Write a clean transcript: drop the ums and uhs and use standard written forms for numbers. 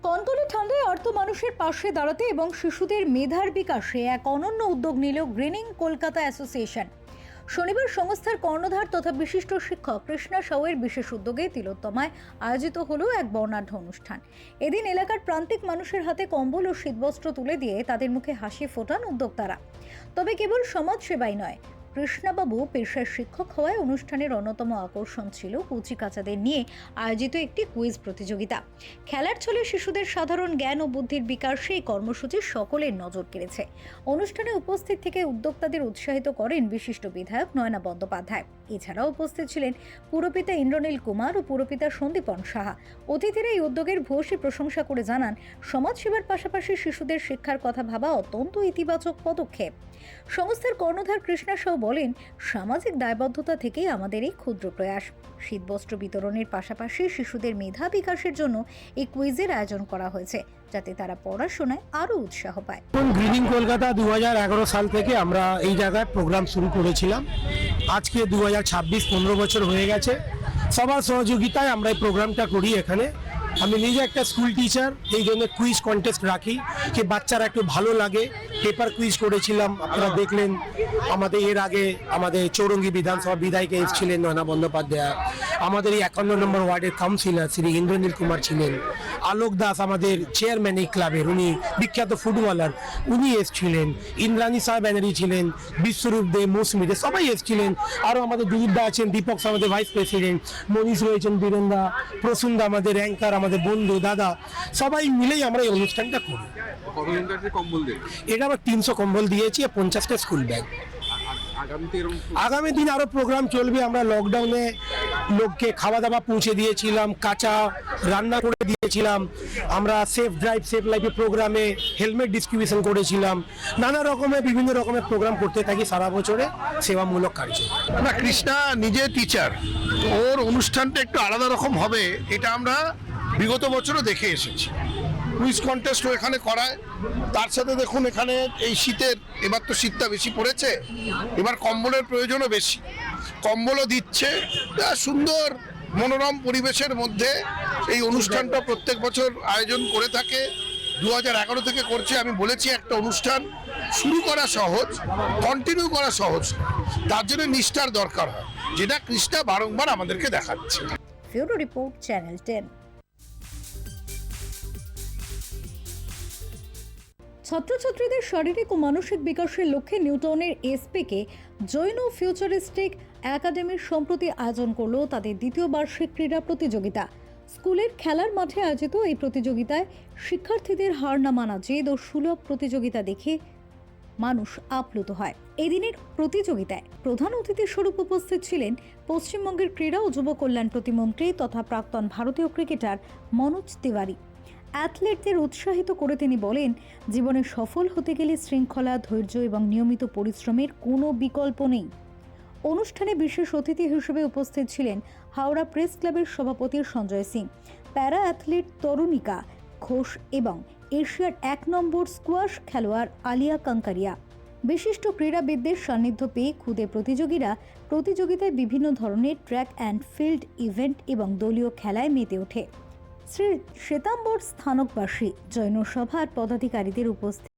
কনকনে ঠান্ডায় আর্ত মানুষের পাশে দাঁড়াতে এবং শিশুদের মেধার বিকাশে এক অনন্য উদ্যোগ নিল গ্রিনিং কলকাতা অ্যাসোসিয়েশন। শনিবার সংস্থার কর্ণধার তথা বিশিষ্ট শিক্ষক কৃষ্ণা সাউয়ের বিশেষ উদ্যোগে তিলোত্তমায় আয়োজিত হলো এক বর্ণাঢ্য অনুষ্ঠান। এদিন এলাকার প্রান্তিক মানুষের হাতে কম্বল ও শীতবস্ত্র তুলে দিয়ে তাদের মুখে হাসি ফোটান উদ্যোক্তারা। তবে কেবল সমাজ সেবাই নয়, কৃষ্ণাবাবু পেশার শিক্ষক হওয়ায় অনুষ্ঠানের অন্যতম আকর্ষণ ছিল কচিকাচাদের নিয়ে আয়োজিত একটি কুইজ প্রতিযোগিতা। খেলার ছলে শিশুদের সাধারণ জ্ঞান ও বুদ্ধির বিকাশে এই কর্মসূচি সকলের নজর কেড়েছে। অনুষ্ঠানে উপস্থিত থেকে উদ্যোক্তাদের উৎসাহিত করেন বিশিষ্ট বিধায়ক নয়না বন্দ্যোপাধ্যায়। এছাড়াও উপস্থিত ছিলেন পুরপিতা ইন্দ্রনীল কুমার ও পুরপিতা সন্দীপন সাহা। অতিথিরা এই উদ্যোগের ভূয়সী প্রশংসা করে জানান, সমাজসেবার পাশাপাশি শিশুদের শিক্ষার কথা ভাবা অত্যন্ত ইতিবাচক পদক্ষেপ। সংস্থার কর্ণধার কৃষ্ণা সাউ বলেন, সামাজিক দায়বদ্ধতা থেকেই আমাদের এই ক্ষুদ্র প্রয়াস। শীতবস্ত্র বিতরণের পাশাপাশি শিশুদের মেধা বিকাশের জন্য এই কুইজের আয়োজন করা হয়েছে, যাতে তারা পড়াশোনায় আরো উৎসাহ পায়। গ্রিনিং কলকাতা 2011 সাল থেকে আমরা এই জায়গায় প্রোগ্রাম শুরু করেছিলাম। আজকে 2026 15 বছর হয়ে গেছে। সবার সহযোগিতায় আমরা এই প্রোগ্রামটা করি। এখানে আমি নিজে একটা স্কুল টিচার, এই জন্য কুইজ কন্টেস্ট রাখি যে বাচ্চারা একটু ভালো লাগে। পেপার কুইজ করেছিলাম, আপনারা দেখলেন। আমাদের এর আগে আমাদের চৌরঙ্গি বিধানসভা বিধায়িকা এসেছিলেন নয়না বন্দ্যোপাধ্যায়, আমাদের এই 51 নম্বর ওয়ার্ডের কাউন্সিলর শ্রী ইন্দ্রনীল কুমার ছিলেন, আলোক দাস আমাদের চেয়ারম্যান এই ক্লাবের, উনি বিখ্যাত ফুটবলার, উনি এসেছিলেন, ইন্দ্রাণী সাহা ব্যানার্জি ছিলেন, বিশ্বরূপ দে, মৌসুমী দে, সবাই এসেছিলেন। আরও আমাদের দিলীপদা আছেন, দীপক আমাদের ভাইস প্রেসিডেন্ট, মনীষ রয়েছেন, বীরেন্দা, প্রসুন্দা আমাদের অ্যাঙ্কার, আমাদের বন্ধু দাদা, সবাই মিলেই আমরা এই অনুষ্ঠানটা করি। এটা আমরা 300 কম্বল দিয়েছি, 50টা স্কুল ব্যাগ। আগামী দিন আরো প্রোগ্রাম চলবে। আমরা লকডাউনে লোককে খাওয়া দাওয়া পৌঁছে দিয়েছিলাম, কাঁচা রান্না করে দিয়েছিলাম, আমরা সেফ ড্রাইভ সেফ লাইফে প্রোগ্রামে হেলমেট ডিস্ট্রিবিউশন করেছিলাম। নানা রকমের বিভিন্ন রকমের প্রোগ্রাম করতে থাকি সারা বছরে সেবামূলক কার্য। না, কৃষ্ণা নিজে টিচার, ওর অনুষ্ঠানটা একটু আলাদা রকম হবে, এটা আমরা বিগত বছরও দেখে এসেছি। কুইজ কন্টেস্টও এখানে করায়। তার সাথে দেখুন এখানে এই শীতের, এবার তো শীতটা বেশি পড়েছে, এবার কম্বলের প্রয়োজনও বেশি, কম্বলও দিচ্ছে। সুন্দর মনোরম পরিবেশের মধ্যে এই অনুষ্ঠানটা প্রত্যেক বছর আয়োজন করে থাকে। 2011 থেকে করছে। আমি বলেছি, একটা অনুষ্ঠান শুরু করা সহজ, কন্টিনিউ করা সহজ, তার জন্য নিষ্ঠার দরকার হয়, যেটা কৃষ্ণা বারংবার আমাদেরকে দেখাচ্ছে। Bureau report, channel 10। ছাত্রছাত্রীদের শারীরিক ও মানসিক বিকাশের লক্ষ্যে নিউটাউনের এসপিকে জৈন ফিউচারিস্টিক একাডেমির সম্প্রতি আয়োজন করলো তাদের দ্বিতীয় বার্ষিক ক্রীড়া প্রতিযোগিতা। স্কুলের খেলার মাঠে আয়োজিত এই প্রতিযোগিতায় শিক্ষার্থীদের হার না মানা জেদ ও সুলভ প্রতিযোগিতা দেখে মানুষ আপ্লুত হয়। এই দিনের প্রতিযোগিতায় প্রধান অতিথি স্বরূপ উপস্থিত ছিলেন পশ্চিমবঙ্গের ক্রীড়া ও যুব কল্যাণ প্রতিমন্ত্রী তথা প্রাক্তন ভারতীয় ক্রিকেটার মনোজ তিওয়ারি। অ্যাথলেটদের উৎসাহিত করে তিনি বলেন, জীবনে সফল হতে গেলে শৃঙ্খলা, ধৈর্য এবং নিয়মিত পরিশ্রমের কোনো বিকল্প নেই। অনুষ্ঠানে বিশেষ অতিথি হিসেবে উপস্থিত ছিলেন হাওড়া প্রেস ক্লাবের সভাপতি সঞ্জয় সিং, প্যারা অ্যাথলিট তরুণিকা ঘোষ এবং এশিয়ার 1 নম্বর স্কোয়াশ খেলোয়াড় আলিয়া কাঙ্কারিয়া। বিশিষ্ট ক্রীড়াবিদদের সান্নিধ্য পেয়ে ক্ষুদে প্রতিযোগীরা প্রতিযোগিতায় বিভিন্ন ধরনের ট্র্যাক অ্যান্ড ফিল্ড ইভেন্ট এবং দলীয় খেলায় মেতে ওঠে। শ্রী শ্বেতাম্বর স্থানকবাসী জৈন সভার পদাধিকারীদের উপস্থিত